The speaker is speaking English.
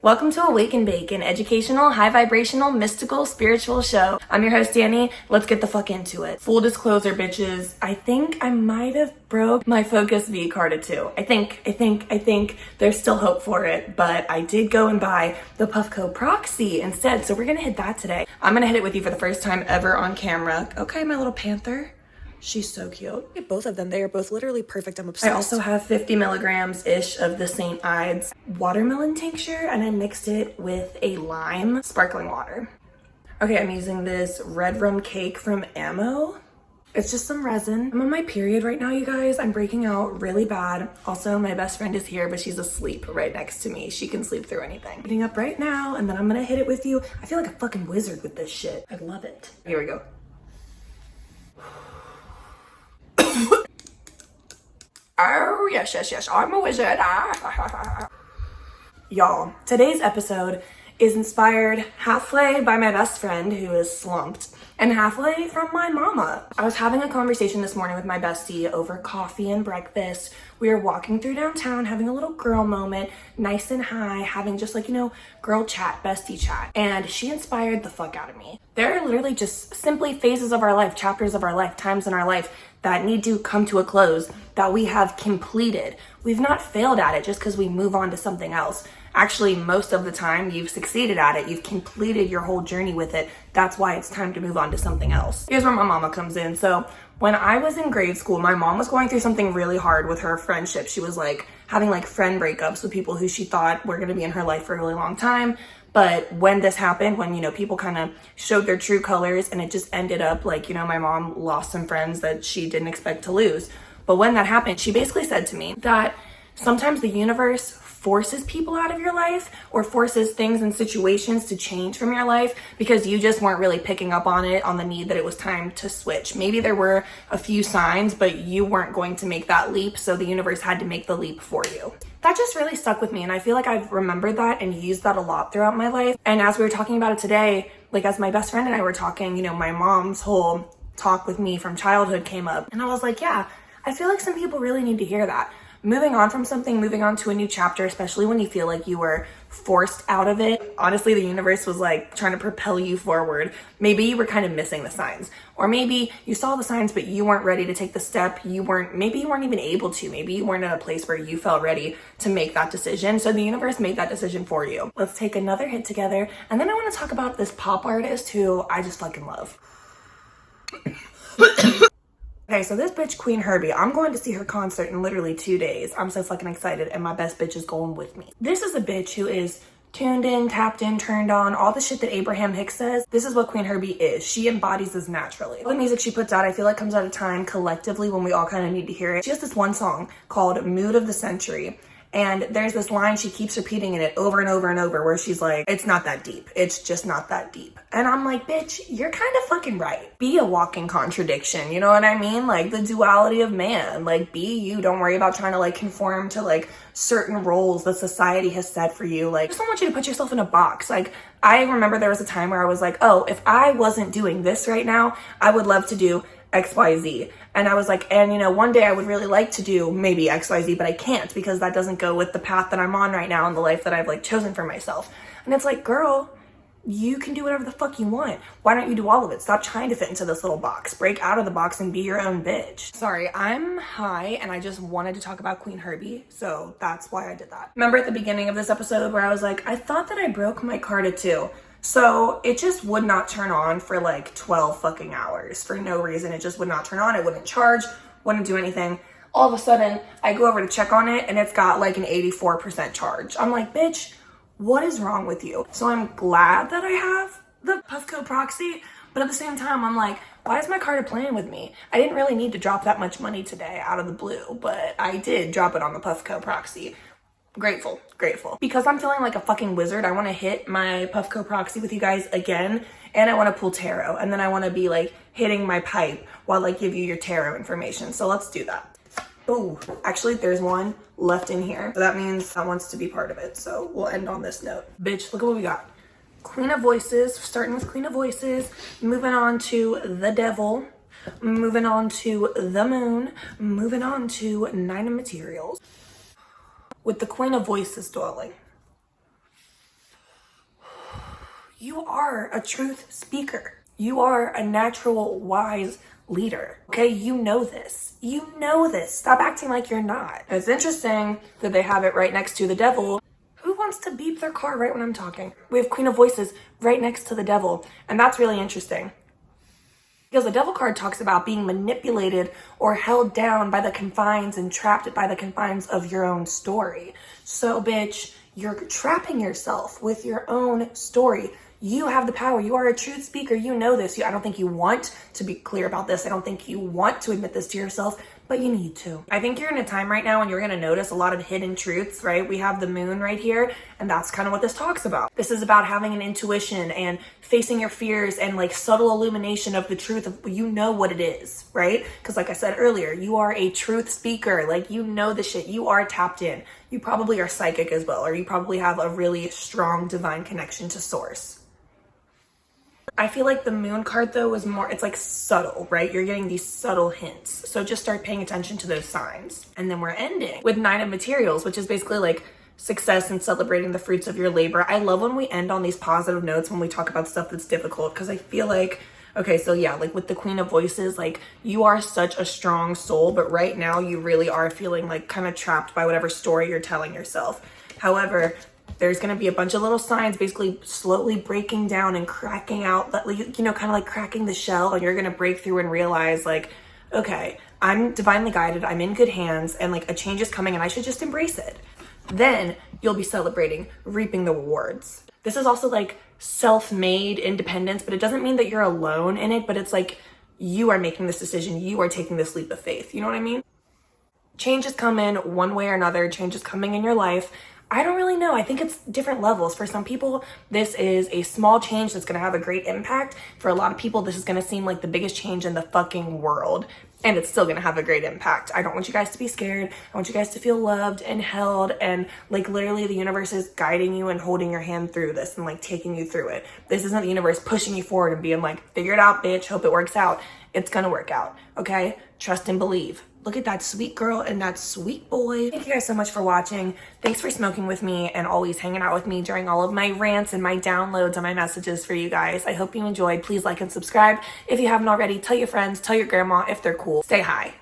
Welcome to Awaken, an educational, high vibrational, mystical, spiritual show. I'm your host, Danny. Let's get the fuck into it. Full disclosure, bitches. I think I might have broke my Focus V card or two. I think there's still hope for it, but I did go and buy the PUFFCO PROXY instead, so we're gonna hit that today. I'm gonna hit it with you for the first time ever on camera. Okay, my little panther. She's so cute. Get both of them. They are both literally perfect. I'm obsessed. I also have 50 milligrams-ish of the St. Ides watermelon tincture, and I mixed it with a lime sparkling water. Okay, I'm using this red rum cake from Ammo. It's just some resin. I'm on my period right now, you guys. I'm breaking out really bad. Also, my best friend is here, but she's asleep right next to me. She can sleep through anything. Getting up right now, and then I'm gonna hit it with you. I feel like a fucking wizard with this shit. I love it. Here we go. Oh, yes, I'm a wizard. Y'all, today's episode is inspired halfway by my best friend who is slumped and halfway from my mama. I was having a conversation this morning with my bestie over coffee and breakfast. We were walking through downtown, having a little girl moment, nice and high, having just like, girl chat, bestie chat. And she inspired the fuck out of me. There are literally just simply phases of our life, chapters of our life, times in our life that need to come to a close, that we have completed. We've not failed at it just because we move on to something else. Actually, most of the time, you've succeeded at it. You've completed your whole journey with it. That's why it's time to move on to something else. Here's where my mama comes in. So when I was in grade school, my mom was going through something really hard with her friendship. She was like having like friend breakups with people who she thought were gonna be in her life for a really long time. But when this happened, when, people kind of showed their true colors and it just ended up like, my mom lost some friends that she didn't expect to lose. But when that happened, she basically said to me that sometimes the universe forces people out of your life or forces things and situations to change from your life because you just weren't really picking up on it, on the need that it was time to switch. Maybe there were a few signs, but you weren't going to make that leap, so the universe had to make the leap for you. That just really stuck with me, and I feel like I've remembered that and used that a lot throughout my life. And as we were talking about it today, like as my best friend and I were talking, my mom's whole talk with me from childhood came up, and I was like, yeah, I feel like some people really need to hear that. Moving on from something, moving on to a new chapter, especially when you feel like you were forced out of it. Honestly, the universe was like trying to propel you forward. Maybe you were kind of missing the signs, or maybe you saw the signs, but you weren't ready to take the step. Maybe you weren't even able to. Maybe you weren't at a place where you felt ready to make that decision. So the universe made that decision for you. Let's take another hit together. And then I want to talk about this pop artist who I just fucking love. Okay, so this bitch, Queen Herbie, I'm going to see her concert in literally 2 days. I'm so fucking excited, and my best bitch is going with me. This is a bitch who is tuned in, tapped in, turned on, all the shit that Abraham Hicks says. This is what Queen Herbie is. She embodies this naturally. All the music she puts out, I feel like comes at a time collectively when we all kind of need to hear it. She has this one song called Mood of the Century. And there's this line she keeps repeating in it over and over and over where she's like, it's not that deep. It's just not that deep. And I'm like, bitch, you're kind of fucking right. Be a walking contradiction. You know what I mean? Like the duality of man. Like be you. Don't worry about trying to like conform to like certain roles that society has set for you. Like I just don't want you to put yourself in a box. Like I remember there was a time where I was like, oh, if I wasn't doing this right now, I would love to do XYZ. And I was like, and one day I would really like to do maybe XYZ, but I can't because that doesn't go with the path that I'm on right now and the life that I've like chosen for myself. And it's like, girl, you can do whatever the fuck you want. Why don't you do all of it? Stop trying to fit into this little box. Break out of the box and be your own bitch. Sorry, I'm high and I just wanted to talk about Queen Herbie, so that's why I did that. Remember at the beginning of this episode where I was like, I thought that I broke my card at 2. So it just would not turn on for like 12 fucking hours for no reason. It just would not turn on. It wouldn't charge, wouldn't do anything. All of a sudden I go over to check on it and it's got like an 84% charge. I'm like, bitch, what is wrong with you? So I'm glad that I have the PUFFCO PROXY, but at the same time, I'm like, why is my card playing with me? I didn't really need to drop that much money today out of the blue, but I did drop it on the PUFFCO PROXY. Grateful. Because I'm feeling like a fucking wizard, I want to hit my PUFFCO PROXY with you guys again, and I want to pull tarot, and then I want to be like hitting my pipe while I give you your tarot information. So let's do that. Oh, actually there's one left in here. So that means that wants to be part of it. So we'll end on this note. Bitch, look at what we got. Queen of Voices, starting with Queen of Voices, moving on to the Devil, moving on to the Moon, moving on to Nine of Materials. With the Queen of Voices dwelling. You are a truth speaker. You are a natural, wise leader. Okay, you know this. You know this. Stop acting like you're not. It's interesting that they have it right next to the devil. Who wants to beep their car right when I'm talking? We have Queen of Voices right next to the devil, and that's really interesting. Because the devil card talks about being manipulated or held down by the confines and trapped by the confines of your own story. So, bitch, you're trapping yourself with your own story. You have the power. You are a truth speaker. You know this. I don't think you want to be clear about this. I don't think you want to admit this to yourself, but you need to. I think you're in a time right now when you're going to notice a lot of hidden truths, right? We have the moon right here, and that's kind of what this talks about. This is about having an intuition and facing your fears and like subtle illumination of the truth of, you know what it is, right? Because like I said earlier, you are a truth speaker. Like, you know the shit. You are tapped in. You probably are psychic as well, or you probably have a really strong divine connection to source. I feel like the moon card though is more, it's like subtle, right? You're getting these subtle hints. So just start paying attention to those signs. And then we're ending with 9 of materials, which is basically like success and celebrating the fruits of your labor. I love when we end on these positive notes when we talk about stuff that's difficult, because I feel like, okay, so yeah, like with the Queen of Voices, like you are such a strong soul, but right now you really are feeling like kind of trapped by whatever story you're telling yourself. However, there's going to be a bunch of little signs basically slowly breaking down and cracking out, you know, kind of like cracking the shell, and you're going to break through and realize like, okay, I'm divinely guided, I'm in good hands, and like a change is coming and I should just embrace it. Then you'll be celebrating, reaping the rewards. This is also like self-made independence, but it doesn't mean that you're alone in it, but it's like you are making this decision, you are taking this leap of faith. You know what I mean? Change is coming one way or another, change is coming in your life. I don't really know. I think it's different levels. For some people, this is a small change that's going to have a great impact. For a lot of people, this is going to seem like the biggest change in the fucking world. And it's still going to have a great impact. I don't want you guys to be scared. I want you guys to feel loved and held. And like literally the universe is guiding you and holding your hand through this and like taking you through it. This isn't the universe pushing you forward and being like, figure it out, bitch. Hope it works out. It's going to work out. Okay? Trust and believe. Look at that sweet girl and that sweet boy. Thank you guys so much for watching. Thanks for smoking with me and always hanging out with me during all of my rants and my downloads and my messages for you guys. I hope you enjoyed. Please like and subscribe. If you haven't already, tell your friends, tell your grandma if they're cool. Stay high.